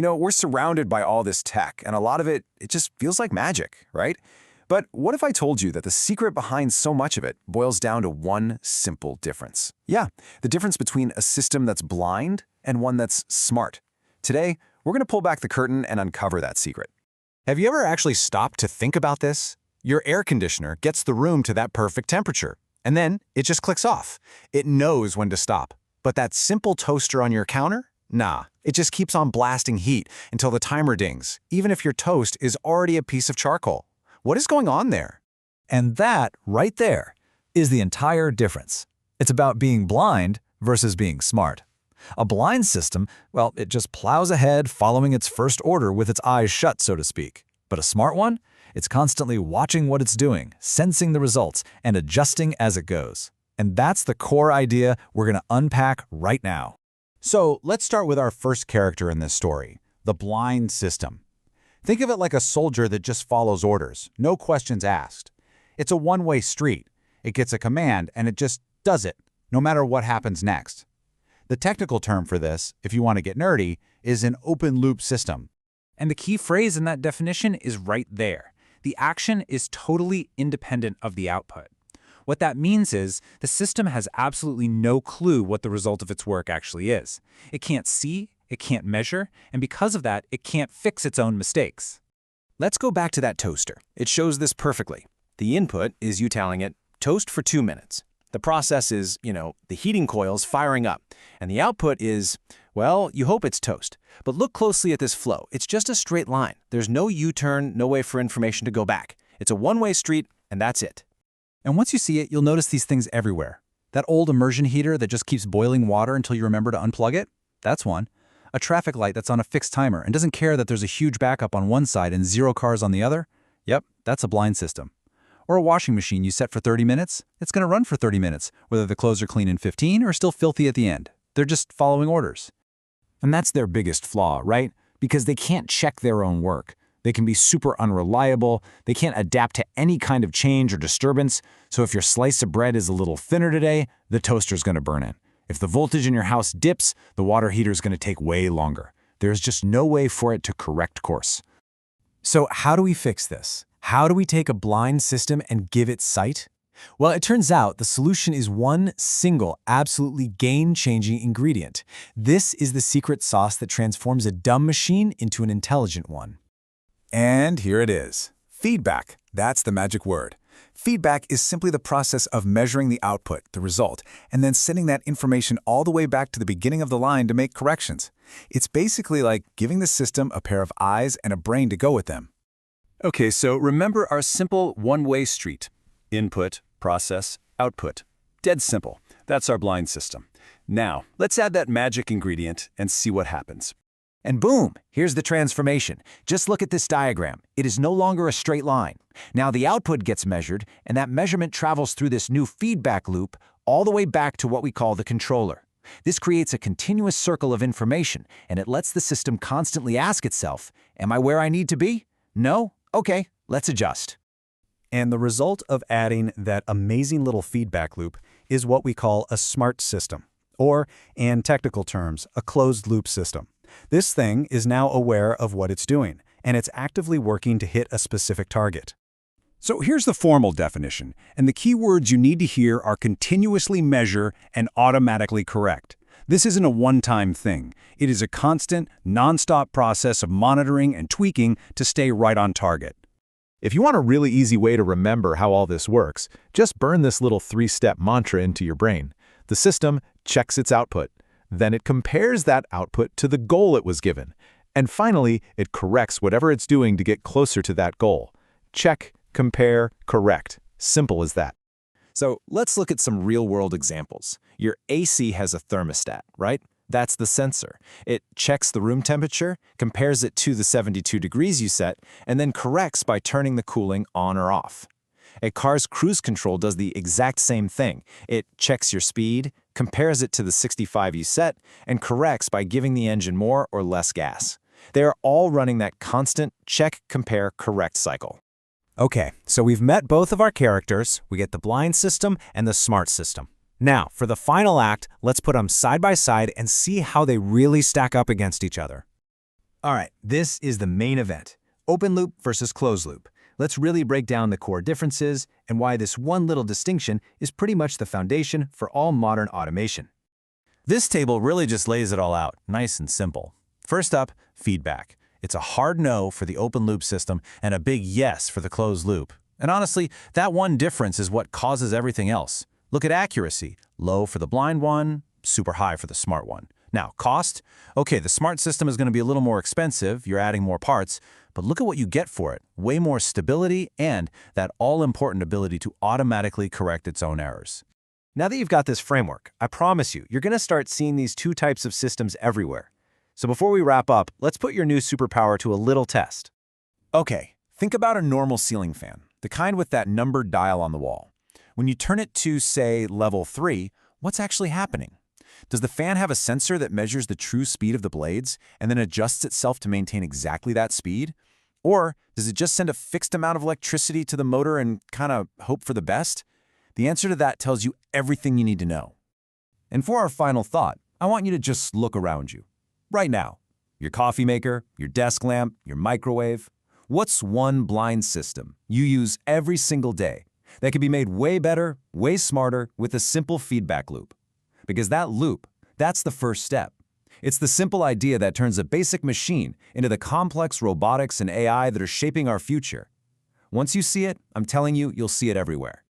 We're surrounded by all this tech, and a lot of it just feels like magic, right? But what if I told you that the secret behind so much of it boils down to one simple difference? Yeah, the difference between a system that's blind and one that's smart. Today, we're going to pull back the curtain and uncover that secret. Have you ever actually stopped to think about this? Your air conditioner gets the room to that perfect temperature, and then it just clicks off. It knows when to stop. But that simple toaster on your counter? Nah, it just keeps on blasting heat until the timer dings, even if your toast is already a piece of charcoal. What is going on there? And that, right there, is the entire difference. It's about being blind versus being smart. A blind system, well, it just plows ahead following its first order with its eyes shut, so to speak. But a smart one? It's constantly watching what it's doing, sensing the results, and adjusting as it goes. And that's the core idea we're going to unpack right now. So let's start with our first character in this story, the blind system. Think of it like a soldier that just follows orders, no questions asked. It's a one-way street. It gets a command and it just does it, no matter what happens next. The technical term for this, if you want to get nerdy, is an open-loop system. And the key phrase in that definition is right there. The action is totally independent of the output. What that means is the system has absolutely no clue what the result of its work actually is. It can't see, it can't measure, and because of that, it can't fix its own mistakes. Let's go back to that toaster. It shows this perfectly. The input is you telling it, toast for 2 minutes. The process is, the heating coils firing up. And the output is, well, you hope it's toast. But look closely at this flow. It's just a straight line. There's no U-turn, no way for information to go back. It's a one-way street, and that's it. And once you see it, you'll notice these things everywhere. That old immersion heater that just keeps boiling water until you remember to unplug it? That's one. A traffic light that's on a fixed timer and doesn't care that there's a huge backup on one side and 0 cars on the other? Yep, that's a blind system. Or a washing machine you set for 30 minutes? It's going to run for 30 minutes, whether the clothes are clean in 15 or still filthy at the end. They're just following orders. And that's their biggest flaw, right? Because they can't check their own work. They can be super unreliable. They can't adapt to any kind of change or disturbance. So if your slice of bread is a little thinner today, the toaster's going to burn it. If the voltage in your house dips, the water heater's going to take way longer. There's just no way for it to correct course. So how do we fix this? How do we take a blind system and give it sight? Well, it turns out the solution is one single, absolutely game-changing ingredient. This is the secret sauce that transforms a dumb machine into an intelligent one. And here it is. Feedback. That's the magic word. Feedback is simply the process of measuring the output, the result, and then sending that information all the way back to the beginning of the line to make corrections. It's basically like giving the system a pair of eyes and a brain to go with them. Okay, so remember our simple one-way street. Input, process, output. Dead simple. That's our blind system. Now, let's add that magic ingredient and see what happens. And boom, here's the transformation. Just look at this diagram. It is no longer a straight line. Now the output gets measured, and that measurement travels through this new feedback loop all the way back to what we call the controller. This creates a continuous circle of information, and it lets the system constantly ask itself, am I where I need to be? No? Okay, let's adjust. And the result of adding that amazing little feedback loop is what we call a smart system, or, in technical terms, a closed-loop system. This thing is now aware of what it's doing, and it's actively working to hit a specific target. So here's the formal definition, and the key words you need to hear are continuously measure and automatically correct. This isn't a one-time thing. It is a constant, non-stop process of monitoring and tweaking to stay right on target. If you want a really easy way to remember how all this works, just burn this little 3-step mantra into your brain. The system checks its output. Then it compares that output to the goal it was given. And finally, it corrects whatever it's doing to get closer to that goal. Check, compare, correct. Simple as that. So let's look at some real-world examples. Your AC has a thermostat, right? That's the sensor. It checks the room temperature, compares it to the 72 degrees you set, and then corrects by turning the cooling on or off. A car's cruise control does the exact same thing. It checks your speed, compares it to the 65 you set, and corrects by giving the engine more or less gas. They are all running that constant check, compare, correct cycle. Okay, so we've met both of our characters. We get the blind system and the smart system. Now, for the final act, let's put them side by side and see how they really stack up against each other. All right, this is the main event. Open loop versus closed loop. Let's really break down the core differences and why this one little distinction is pretty much the foundation for all modern automation. This table really just lays it all out, nice and simple. First up, feedback. It's a hard no for the open loop system and a big yes for the closed loop. And honestly, that one difference is what causes everything else. Look at accuracy. Low for the blind one, super high for the smart one. Now, cost? Okay, the smart system is going to be a little more expensive, you're adding more parts, but look at what you get for it. Way more stability and that all-important ability to automatically correct its own errors. Now that you've got this framework, I promise you, you're going to start seeing these two types of systems everywhere. So before we wrap up, let's put your new superpower to a little test. Okay, think about a normal ceiling fan, the kind with that numbered dial on the wall. When you turn it to, say, level 3, what's actually happening? Does the fan have a sensor that measures the true speed of the blades and then adjusts itself to maintain exactly that speed? Or does it just send a fixed amount of electricity to the motor and kind of hope for the best? The answer to that tells you everything you need to know. And for our final thought, I want you to just look around you. Right now, your coffee maker, your desk lamp, your microwave. What's one blind system you use every single day that can be made way better, way smarter with a simple feedback loop? Because that loop, that's the first step. It's the simple idea that turns a basic machine into the complex robotics and AI that are shaping our future. Once you see it, I'm telling you, you'll see it everywhere.